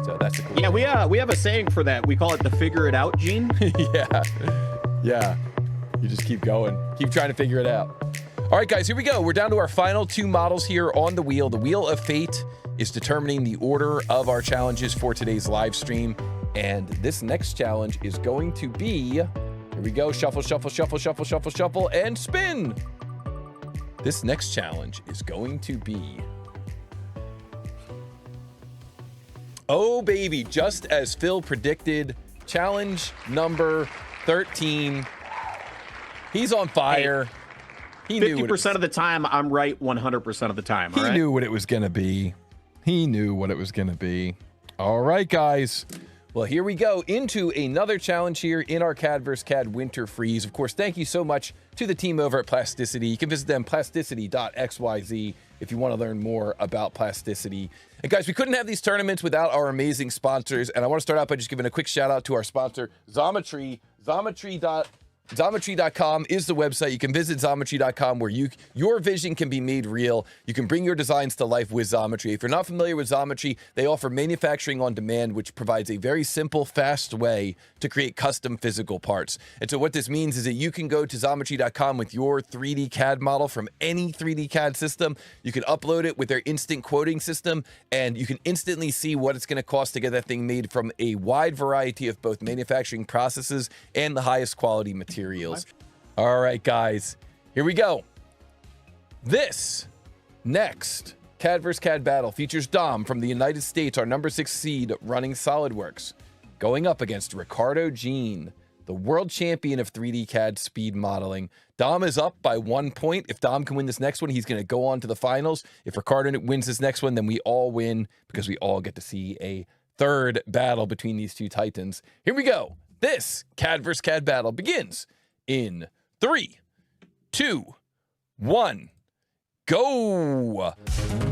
So that's a cool Yeah, thing. we have a saying for that. We call it the figure it out gene. Yeah. Yeah. You just keep going. Keep trying to figure it out. All right, guys, here we go. We're down to our final 2 models here on the wheel. The Wheel of Fate is determining the order of our challenges for today's live stream. And this next challenge is going to be, here we go, shuffle, shuffle, shuffle, shuffle, shuffle, shuffle, and spin. This next challenge is going to be, oh baby, just as Phil predicted, challenge number 13. He's on fire. He knew 50% of the time, I'm right 100% of the time. He knew what it was going to be. He knew what it was going to be. All right, guys. Well, here we go into another challenge here in our CAD vs. CAD Winter Freeze. Of course, thank you so much to the team over at Plasticity. You can visit them, plasticity.xyz, if you want to learn more about plasticity. And guys, we couldn't have these tournaments without our amazing sponsors. And I want to start out by just giving a quick shout out to our sponsor, Xometry. Xometry.com is the website. You can visit Xometry.com where your vision can be made real. You can bring your designs to life with Xometry. If you're not familiar with Xometry, they offer manufacturing on demand, which provides a very simple, fast way to create custom physical parts. And so what this means is that you can go to Xometry.com with your 3D CAD model from any 3D CAD system. You can upload it with their instant quoting system, and you can instantly see what it's going to cost to get that thing made from a wide variety of both manufacturing processes and the highest quality materials. All right, guys, here we go. This next CAD vs. CAD battle features Dom from the United States, our number 6 seed running SolidWorks, going up against Ricardo Jean, the world champion of 3D CAD speed modeling. Dom is up by 1 point. If Dom can win this next one, he's going to go on to the finals. If Ricardo wins this next one, then we all win because we all get to see a third battle between these two titans. Here we go. This CAD vs. CAD battle begins in 3, 2, 1, go.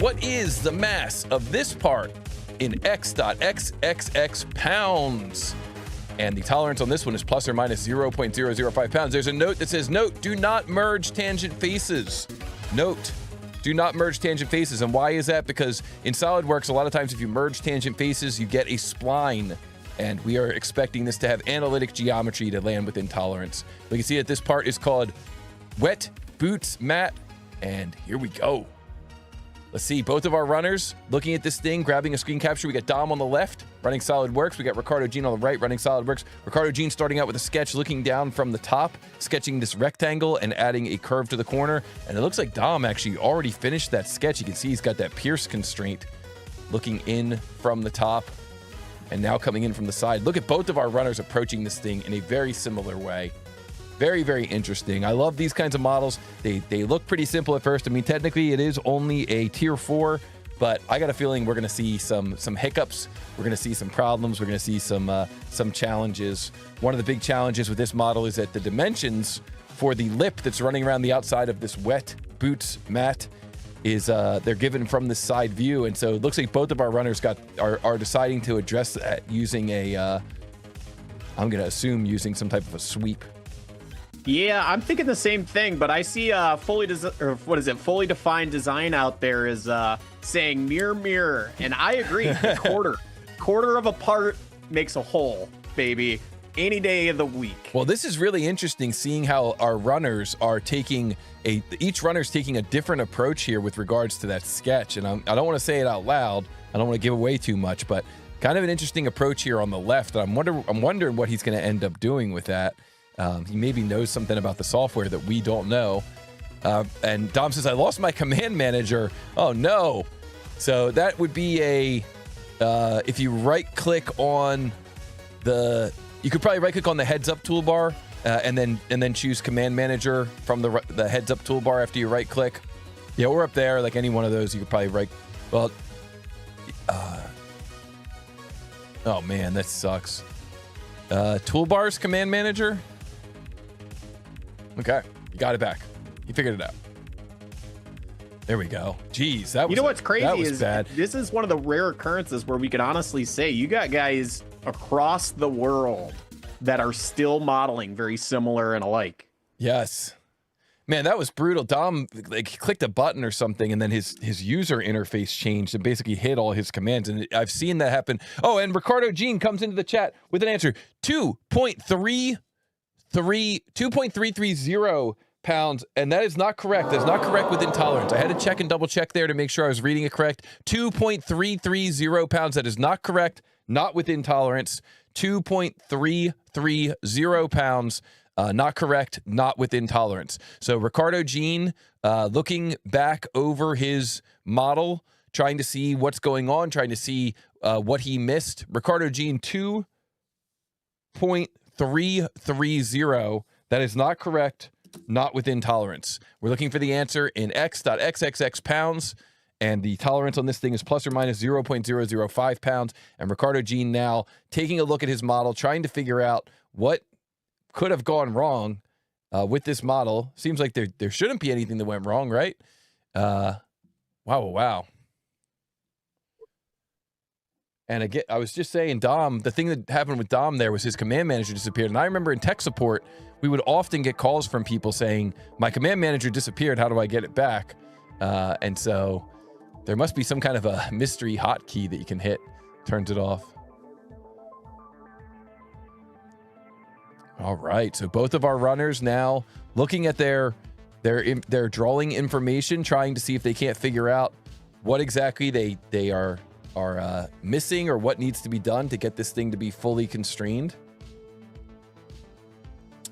What is the mass of this part in x.xxx pounds? And the tolerance on this one is plus or minus 0.005 pounds. There's a note that says, note, do not merge tangent faces. Note, do not merge tangent faces. And why is that? Because in SolidWorks, a lot of times if you merge tangent faces, you get a spline. And we are expecting this to have analytic geometry to land within tolerance. We can see that this part is called Wet Boots Mat. And here we go. Let's see, both of our runners looking at this thing, grabbing a screen capture. We got Dom on the left, running SolidWorks. We got Ricardo Jean on the right, running SolidWorks. Ricardo Jean starting out with a sketch, looking down from the top, sketching this rectangle and adding a curve to the corner. And it looks like Dom actually already finished that sketch. You can see he's got that pierce constraint looking in from the top and now coming in from the side. Look at both of our runners approaching this thing in a very similar way. Very, very interesting. I love these kinds of models. They look pretty simple at first. I mean, technically it is only a tier 4, but I got a feeling we're gonna see some hiccups. We're gonna see some problems. We're gonna see some challenges. One of the big challenges with this model is that the dimensions for the lip that's running around the outside of this Wet Boots mat is they're given from the side view, and so it looks like both of our runners are deciding to address that using a I'm gonna assume using some type of a sweep. Yeah, I'm thinking the same thing, but I see fully defined design out there is saying mirror mirror, and I agree. quarter of a part makes a whole, baby, any day of the week. Well, this is really interesting, seeing how our runners are taking each runner's taking a different approach here with regards to that sketch. And I don't want to say it out loud. I don't want to give away too much, but kind of an interesting approach here on the left. I'm wondering what he's going to end up doing with that. He maybe knows something about the software that we don't know. And Dom says, I lost my command manager. Oh no. So that would be if you right click on you could probably right click on the heads up toolbar and then choose command manager from the heads up toolbar after you right click. Yeah, we're up there, like any one of those. You could probably oh man, that sucks. Toolbars command manager. Okay, you got it back. You figured it out. There we go. Jeez, that was, you know what's crazy is bad. This is one of the rare occurrences where we can honestly say you got guys across the world that are still modeling very similar and alike. Yes. Man, that was brutal. Dom like clicked a button or something, and then his user interface changed and basically hid all his commands. And I've seen that happen. Oh, and Ricardo Jean comes into the chat with an answer: 2.330 pounds, and that is not correct. That's not correct with intolerance. I had to check and double check there to make sure I was reading it correct. 2.330 pounds. That is not correct. Not with intolerance. 2.330 pounds. Not correct, not with intolerance. So Ricardo Jean looking back over his model, trying to see what's going on, trying to see what he missed. Ricardo Jean 2.330. That is not correct, not with intolerance. We're looking for the answer in x.xxx pounds, and the tolerance on this thing is plus or minus 0.005 pounds. And Ricardo Jean now taking a look at his model, trying to figure out what could have gone wrong with this model. Seems like there shouldn't be anything that went wrong, right? Wow. And again, I was just saying, Dom, the thing that happened with Dom there was his command manager disappeared. And I remember in tech support, we would often get calls from people saying, my command manager disappeared. How do I get it back? And so there must be some kind of a mystery hotkey that you can hit, turns it off. All right, so both of our runners now looking at their drawing information, trying to see if they can't figure out what exactly they are missing or what needs to be done to get this thing to be fully constrained.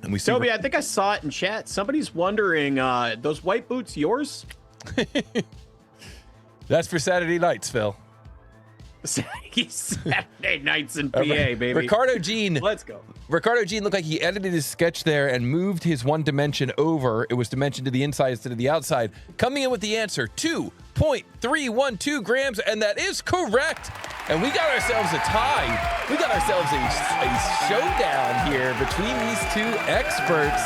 And we see Toby, I think I saw it in chat. Somebody's wondering, those white boots yours? That's for Saturday nights, Phil. Saturday nights in PA, baby. Ricardo Jean. Let's go. Ricardo Jean looked like he edited his sketch there and moved his one dimension over. It was dimension to the inside instead of the outside. Coming in with the answer, 2.312 grams, and that is correct. And we got ourselves a tie. We got ourselves a showdown here between these two experts.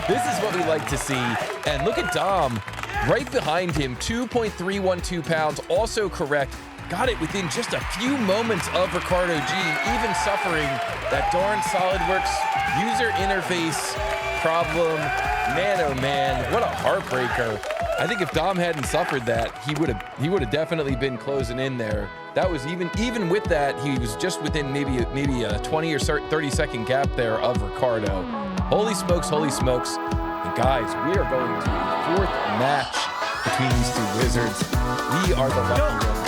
This is what we like to see. And look at Dom right behind him, 2.312 pounds, also correct. Got it within just a few moments of Ricardo Jean, even suffering that darn SolidWorks user interface problem. Man, oh man, what a heartbreaker. I think if Dom hadn't suffered that, he would have definitely been closing in there. That was even with that, he was just within maybe a 20 or 30 second gap there of Ricardo. Holy smokes, holy smokes. And guys, we are going to the fourth match between these two wizards. We are the lucky ones.